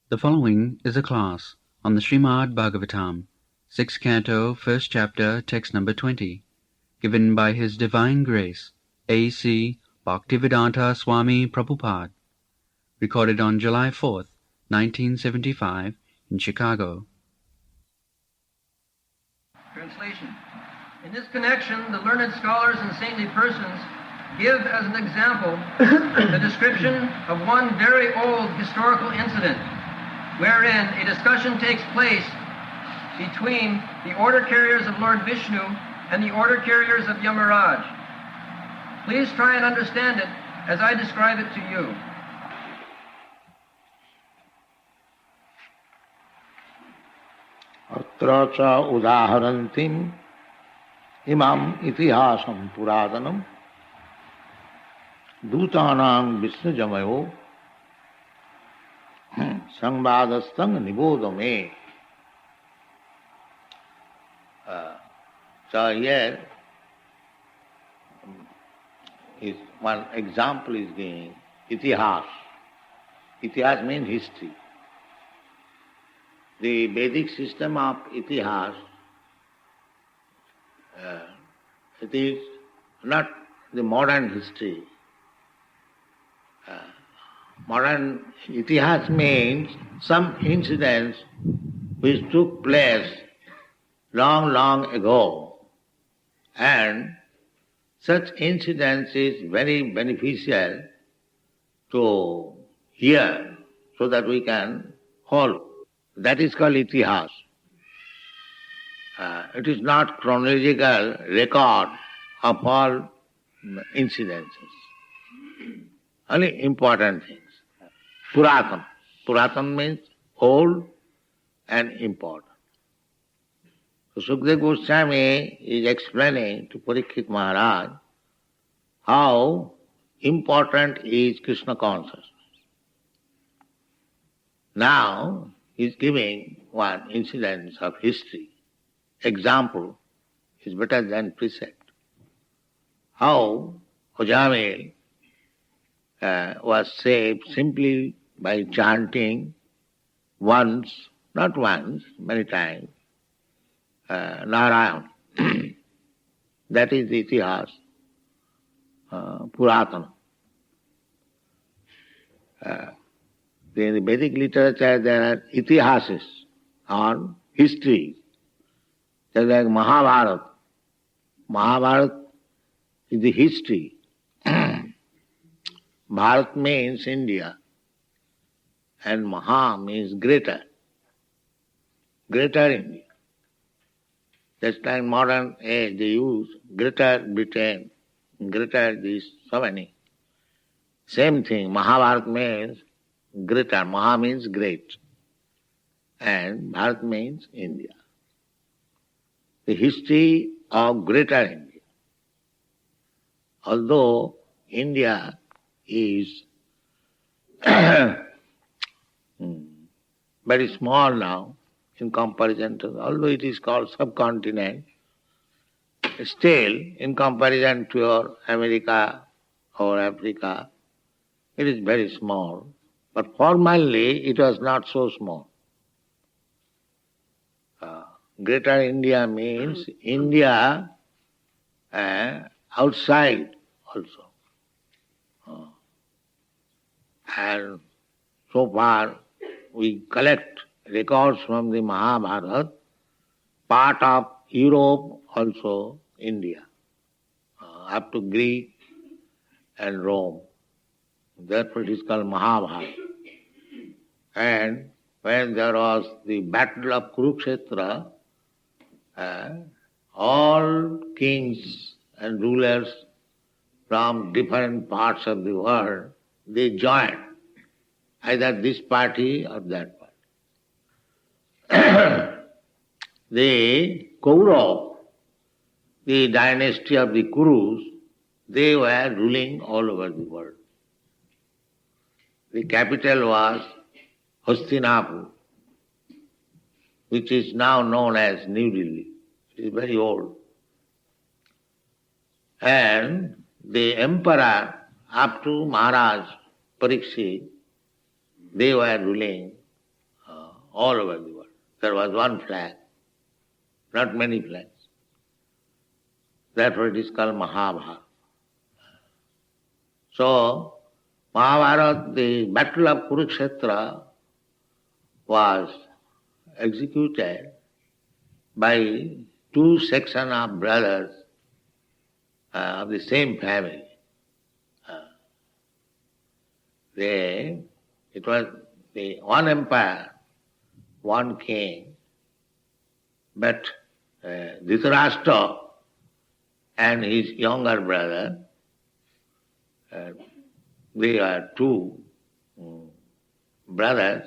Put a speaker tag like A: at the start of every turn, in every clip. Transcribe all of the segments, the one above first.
A: The following is a class on the Srimad Bhagavatam, 6th Canto, 1st Chapter, Text number 20, given by His Divine Grace, A.C. Bhaktivedanta Swami Prabhupada, recorded on July 4th, 1975, in Chicago.
B: Translation. In this connection, the learned scholars and saintly persons give as an example the description of one very old historical incident wherein a discussion takes place between the order carriers of Lord Vishnu and the order carriers of Yamaraj. Please try and understand it as I describe it to you.
C: अत्र च उदाहरन्तीम् इमाम् इतिहासं पुरातनम् दूतानां विष्णुजमयो संवादस्थं निबोध मे. So here is one example is given. Itihas. Itihas means history. The Vedic system of Itihas, it is not the modern history. Modern Itihas means some incidents which took place long, long ago, and such incidents is very beneficial to hear so that we can follow. That is called Itihas. It is not chronological record of all incidences, only important things. Puratan. Puratan means old and important. So Sukadeva Goswami is explaining to Parikshit Maharaj how important is Krishna consciousness. Now he is giving one incident of history. Example is better than precept. How Ojamil was saved simply by chanting once, not once, many times, Narayan. That is the Itihas, Puratana. In the Vedic literature there are Itihases or history. Just like Mahabharata. Mahabharata is the history. Bharat means India, and Maha means greater. Greater India. Just like modern age they use greater Britain, greater this, so many. Same thing, Mahabharata means greater. Maha means great. And Bharat means India. The history of greater India. Although India is very small now in comparison to, although it is called subcontinent, still in comparison to your America or Africa, it is very small. But formally it was not so small. Greater India means India outside also. And so far we collect records from the Mahabharata, part of Europe also India, up to Greece and Rome. Therefore it is called Mahabharata. And when there was the battle of Kurukshetra, all kings and rulers from different parts of the world, they joined either this party or that party. The Kaurav, the dynasty of the Kurus, they were ruling all over the world. The capital was Hastinapur, which is now known as New Delhi. It is very old. And the emperor, up to Maharaj Parikshit, they were ruling all over the world. There was one flag, not many flags. Therefore it is called Mahabharata. So, Mahabharata, the battle of Kurukshetra, was executed by two sections of brothers of the same family. It was the one empire, one king, but Dhritarashtra and his younger brother, they are two brothers.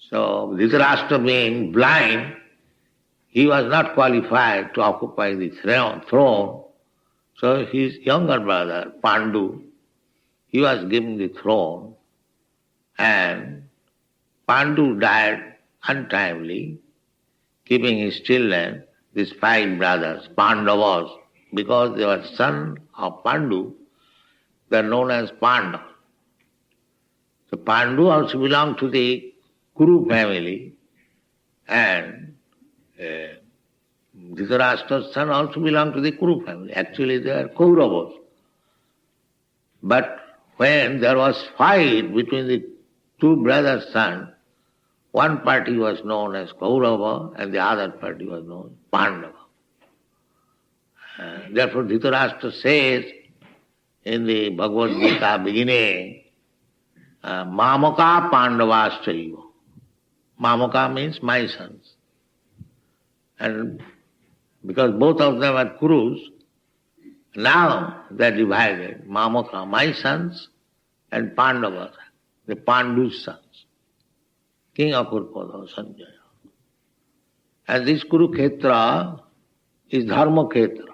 C: So Dhritarashtra being blind, he was not qualified to occupy the throne. So his younger brother, Pandu, he was given the throne, and Pandu died untimely, keeping his children, these 5 brothers, Pandavas, because they were sons of Pandu, they are known as Pandavas. So Pandu also belonged to the Kuru family, and Dhritarashtra's son also belonged to the Kuru family. Actually they are Kauravas. But when there was fight between the 2 brothers' sons, one party was known as Kaurava and the other party was known as Pandava. Therefore Dhritarashtra says in the Bhagavad Gita beginning, Mamaka Pandavaschaiva. Mamaka means my sons. And because both of them are Kurus, now they are divided. Mamaka, my sons, and Pandavas, the Pandu's sons. King of Kurupada, Sanjaya. And this Kurukshetra is Dharmakhetra.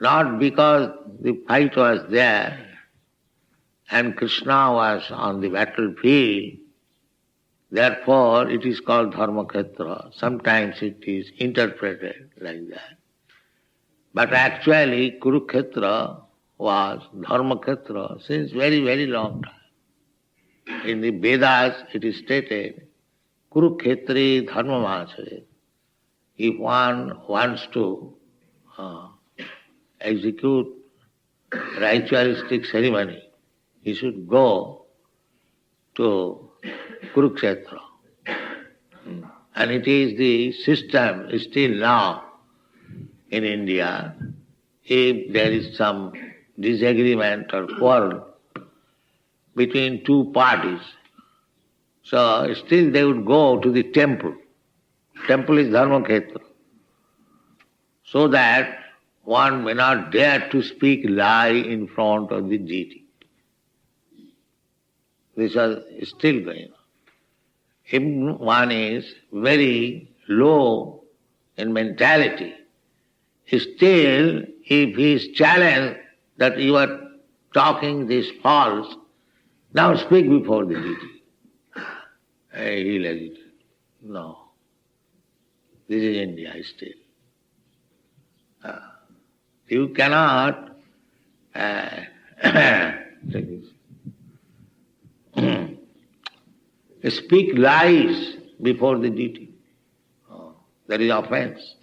C: Not because the fight was there and Krishna was on the battlefield, therefore it is called Dharmakhetra. Sometimes it is interpreted like that. But actually Kurukshetra was Dharmakhetra since very, very long time. In the Vedas it is stated, Kurukhetri Dharmamachare. If one wants to execute ritualistic ceremony, he should go to Kurukshetra. And it is the system still now in India. If there is some disagreement or quarrel between 2 parties, so still they would go to the temple. Temple is Dharmakhetra. So that one may not dare to speak lie in front of the deity. This is still going on. If one is very low in mentality, still if he is challenged that you are talking this false, now speak before the deity. He'll hesitate. No. This is India still. You cannot speak lies before the deity. That is offense.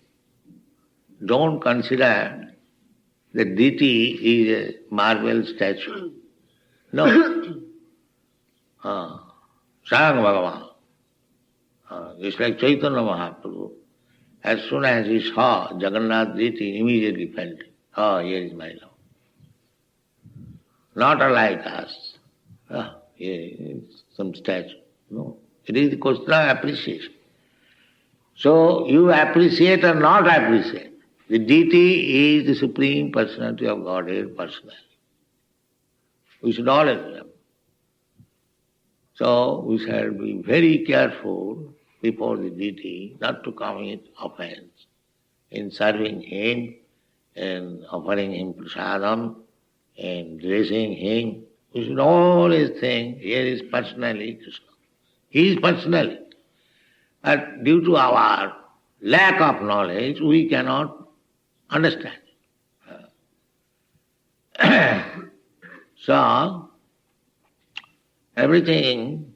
C: Don't consider the deity is a marble statue. No. Sayang Bhagavan. It's like Chaitanya Mahaprabhu. As soon as he saw Jagannath deity, immediately felt, oh, here is my love. Not like us. Here is some statue. No. It is the question of appreciation. So you appreciate or not appreciate. The deity is the Supreme Personality of Godhead personally. We should always remember. So we shall be very careful before the deity not to commit offense in serving him, in offering him prasadam, in dressing him. We should always think, here is personally Krishna. He is personally. But due to our lack of knowledge, we cannot understand. So, everything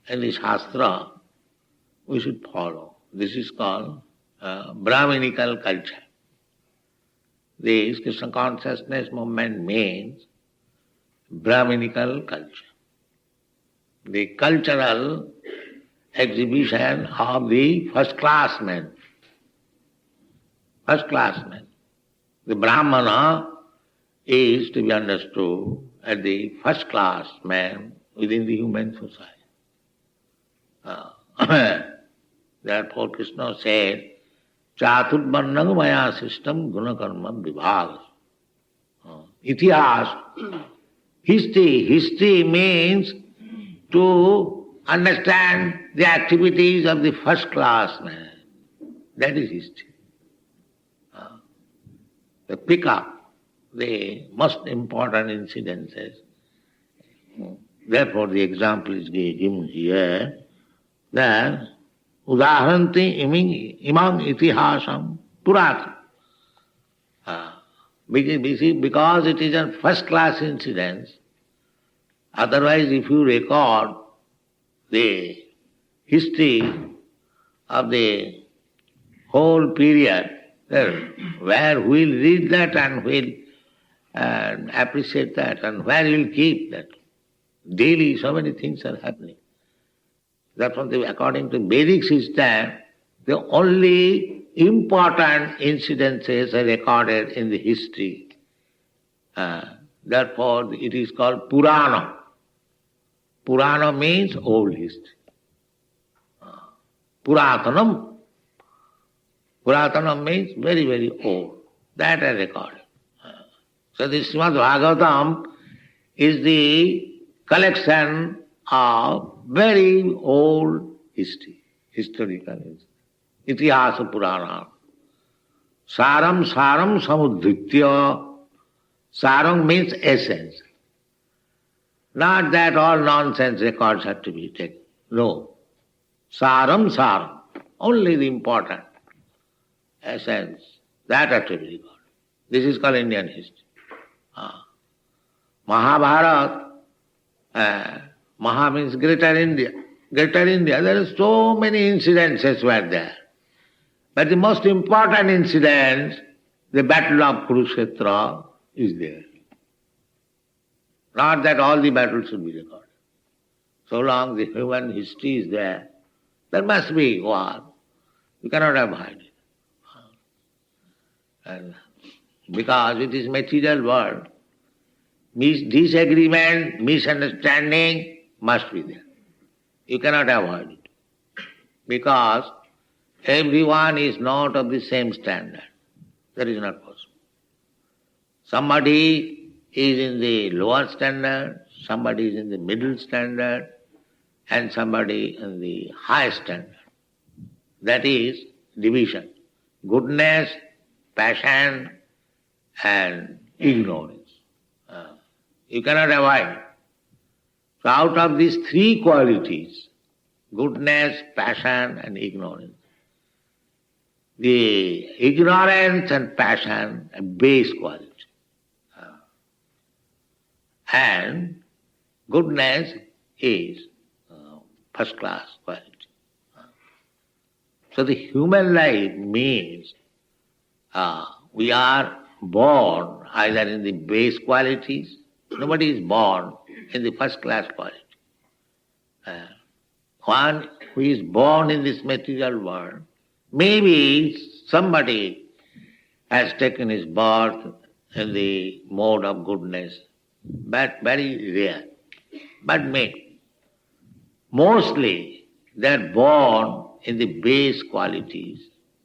C: in the Shastra, we should follow. This is called Brahminical culture. This Krishna consciousness movement means Brahminical culture. The cultural exhibition of the first class men. First class men. The Brahmana is to be understood as the first class man within the human society. Therefore Krishna said, Chaturvarnang maya system gunakarma vibhaga. Itihas, history. History means to understand the activities of the first class man. That is history. To pick up the most important incidences. Therefore the example is given here that udaharanti imang itihasam purat. Because it is a first class incident, otherwise if you record the history of the whole period, where we'll read that and we'll appreciate that and where we'll keep that. Daily so many things are happening. Therefore, according to Vedic system, the only important incidences are recorded in the history. Therefore, it is called Purana. Purana means old history. Puratanam. Puratanam means very, very old. That I recorded. So this Srimad Bhagavatam is the collection of very old history, historical history. Itihasa Purana. Saram samudritya. Saram means essence. Not that all nonsense records have to be taken. No. Saram. Only the important essence. That have to be recorded. This is called Indian history. Mahabharata. Maha means greater India. Greater India. There are so many incidences were there. But the most important incident, the battle of Kurukshetra, is there. Not that all the battles should be recorded. So long the human history is there must be war. You cannot avoid it. And because it is material world, disagreement, misunderstanding must be there. You cannot avoid it. Because everyone is not of the same standard. That is not possible. Somebody is in the lower standard, somebody is in the middle standard, and somebody in the high standard. That is division. Goodness, passion, and ignorance. You cannot avoid. So out of these three qualities, goodness, passion, and ignorance, the ignorance and passion are base quality. And goodness is first class quality. So the human life means we are born either in the base qualities. Nobody is born in the first class quality. One who is born in this material world, maybe somebody has taken his birth in the mode of goodness, but very rare. But mostly they are born in the base qualities,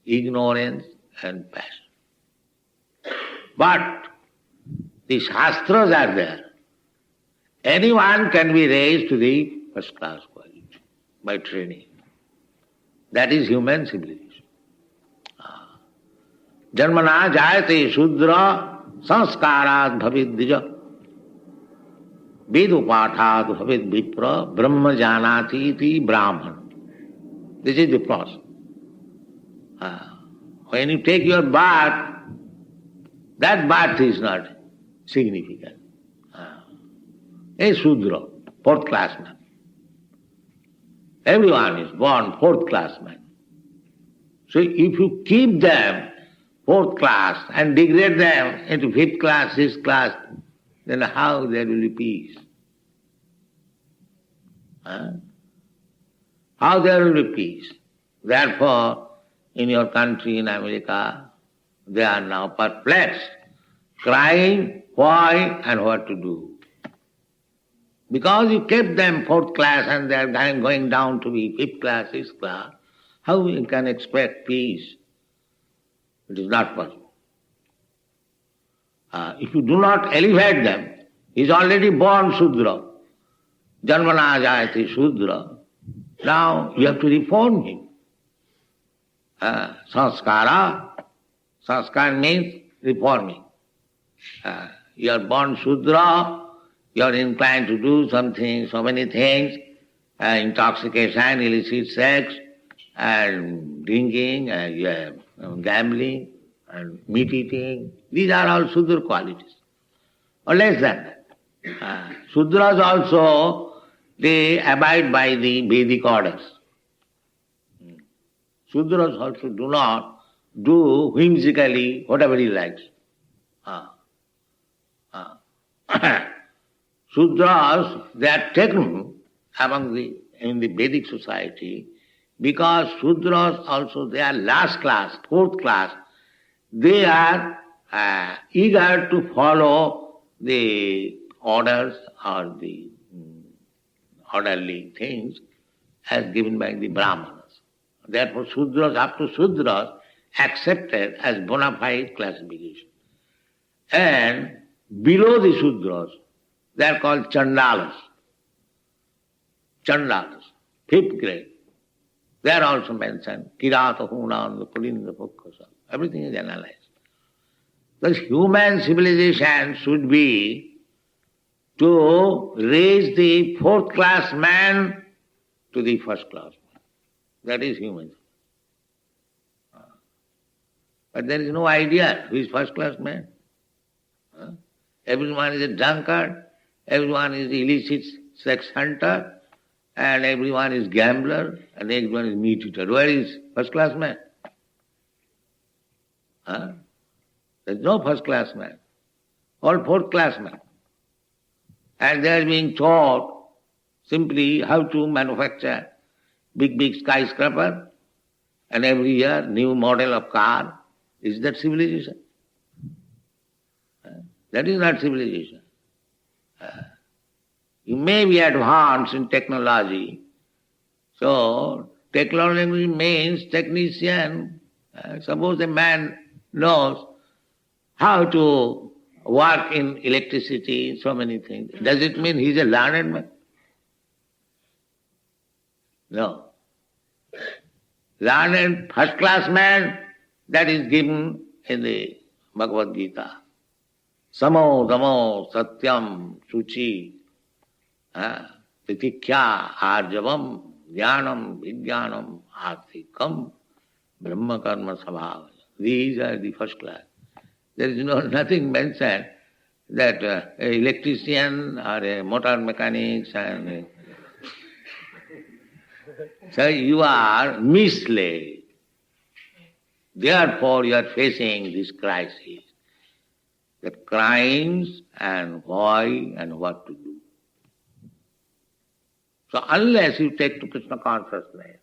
C: ignorance and passion. But the Shastras are there. Anyone can be raised to the first class quality by training. That is human civilization. Janmana jayate shudra sanskarat bhavid dija vedupathat bhavid vipra brahma janati iti brahman. This is the process. When you take your birth, that birth is not significant. A Shudra, fourth class man. Everyone is born fourth class man. So if you keep them fourth class and degrade them into fifth class, sixth class, then how there will be peace? Huh? How there will be peace? Therefore, in your country, in America, they are now perplexed, crying why and what to do. Because you kept them fourth class and they are going down to be fifth class, sixth class, how you can expect peace? It is not possible. If you do not elevate them, he is already born Shudra. Janmana jayati Shudra. Now you have to reform him. Sanskara. Sanskara means reforming. You are born Shudra, you are inclined to do something, so many things, intoxication, illicit sex, and drinking, and gambling, and meat eating. These are all Shudra qualities, or less than that. Shudras also, they abide by the Vedic orders. Shudras also do not do whimsically whatever he likes. Shudras, they are taken in the Vedic society because Shudras also, they are last class, fourth class. They are eager to follow the orders or the orderly things as given by the Brahmanas. Therefore, Shudras, up to Shudras, accepted as bona fide classification. And below the Shudras, they are called Chandalas. Chandalas, fifth grade. They are also mentioned. Kirata, Hunan, Pulinda, Pukkasa. Everything is analyzed. The human civilization should be to raise the fourth class man to the first class man. That is human. But there is no idea who is first class man. Everyone is a drunkard, everyone is illicit sex hunter, and everyone is gambler, and everyone is meat eater. Where is first class man? There is no first class man. All fourth class men. And they are being taught simply how to manufacture big skyscraper, and every year new model of car. Is that civilization? That is not civilization. You may be advanced in technology. So, technology means technician. Suppose a man knows how to work in electricity, so many things. Does it mean he is a learned man? No. Learned first class man, that is given in the Bhagavad Gita. Samo, damo, satyam, suchi, titikya, arjavam, jnanam, vijnanam, arthikam, brahma karma sabhava. These are the first class. There is nothing mentioned that an electrician or a motor mechanics and so you are misled. Therefore you are facing this crisis. The crimes and why and what to do. So unless you take to Krishna consciousness,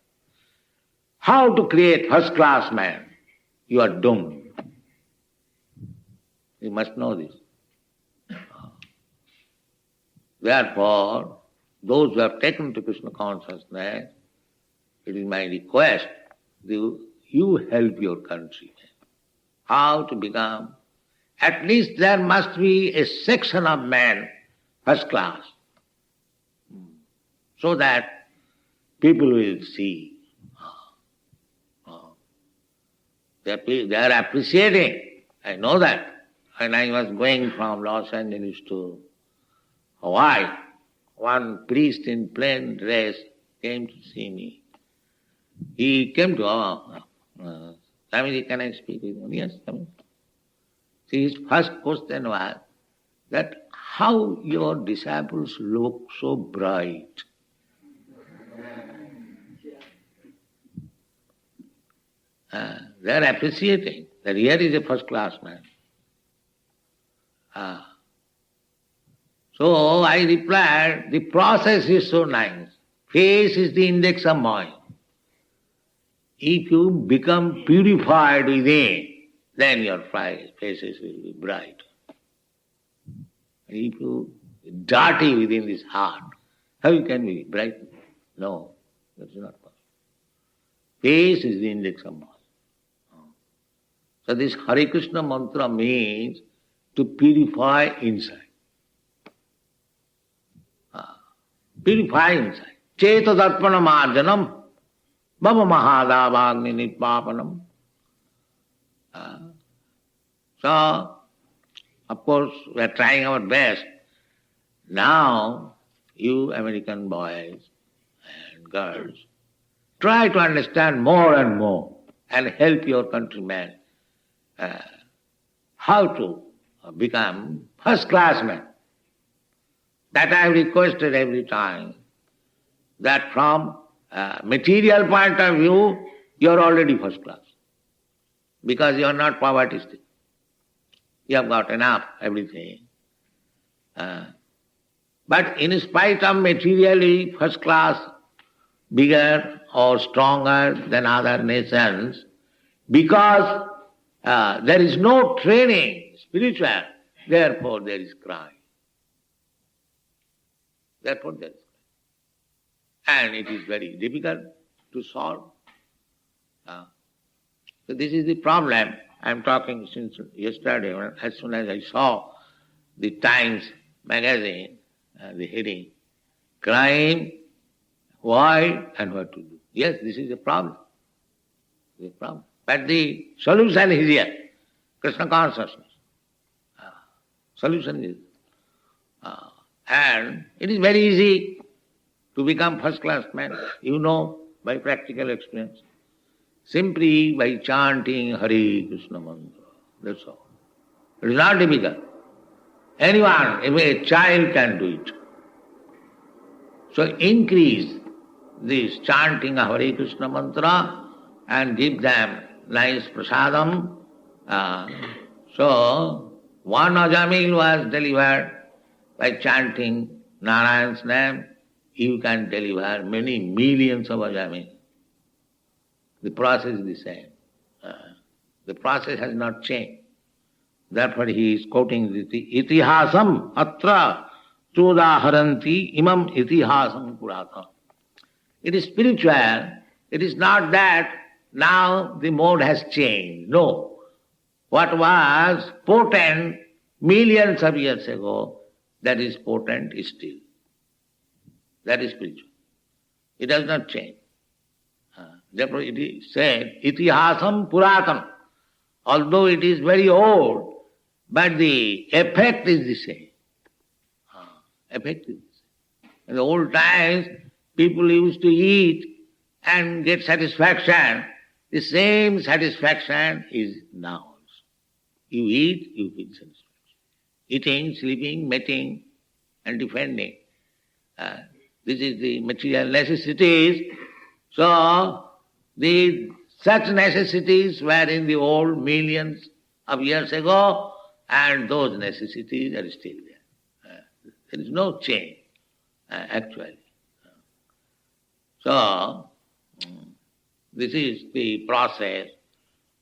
C: how to create first class man, you are doomed. You must know this. Therefore, those who have taken to Krishna consciousness, it is my request, you help your country. How to become, at least there must be a section of men, first class, so that people will see. They are appreciating. I know that. When I was going from Los Angeles to Hawaii, one priest in plain dress came to see me. He came to Swamiji, can I speak with him? Yes, come. See, his first question was that how your disciples look so bright. They are appreciating that here is a first class man. So I replied, the process is so nice. Face is the index of mind. If you become purified within, then your faces will be bright. If you dirty within this heart, how you can be bright? No, that's not possible. Face is the index of mind. So this Hare Krishna mantra means to purify inside. Purify inside. Cheta darpana marjanam, bhava mahadavagni nitpapanam. So, of course, we are trying our best. Now, you American boys and girls, try to understand more and more and help your countrymen how to become first-class men. That I have requested every time, that from material point of view, you are already first class. Because you are not poverty-stricken. You have got enough, everything. But in spite of materially first class, bigger or stronger than other nations, because there is no training, spiritual, therefore there is crime. Therefore there is crime. And it is very difficult to solve. So this is the problem. I am talking since yesterday, as soon as I saw the Times magazine, the heading, crime, why and what to do. Yes, this is a problem. This is a problem. But the solution is here. Krishna consciousness. Solution is. And it is very easy to become first class man. You know by practical experience. Simply by chanting Hare Krishna mantra. That's all. It is not difficult. Anyone, even a child can do it. So increase this chanting of Hare Krishna mantra and give them nice prasadam. So one Ajamil was delivered by chanting Narayan's name. You can deliver many millions of Ajamil. The process is the same. The process has not changed. Therefore he is quoting the itihasam atra chodaharanti imam itihasam purata. It is spiritual. It is not that now the mode has changed. No. What was potent millions of years ago, that is potent still. That is spiritual. It does not change. Therefore it is said, itihasam puratam. Although it is very old, but the effect is the same. Effect is the same. In the old times, people used to eat and get satisfaction. The same satisfaction is now also. You eat, you feel satisfaction. Eating, sleeping, mating, and defending. This is the material necessities. So, such necessities were in the old millions of years ago, and those necessities are still there. There is no change, actually. So, this is the process.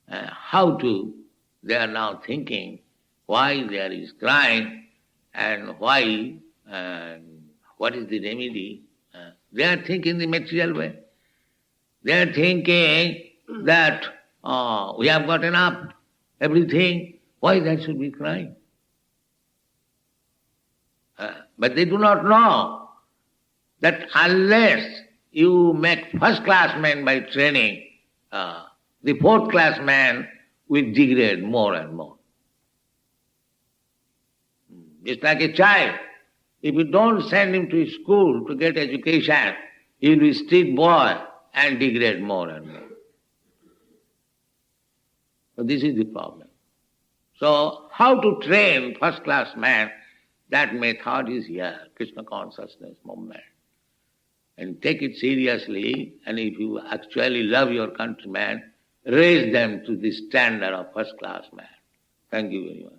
C: They are now thinking why there is crime and why, what is the remedy. They are thinking the material way. They are thinking that we have got enough, everything, why there should be crime? But they do not know that unless you make first class man by training, the fourth class man will degrade more and more. It's like a child. If you don't send him to school to get education, he will be a street boy and degrade more and more. So this is the problem. So how to train first class man? That method is here, Krishna consciousness movement. And take it seriously, and if you actually love your countrymen, raise them to the standard of first class man. Thank you very much.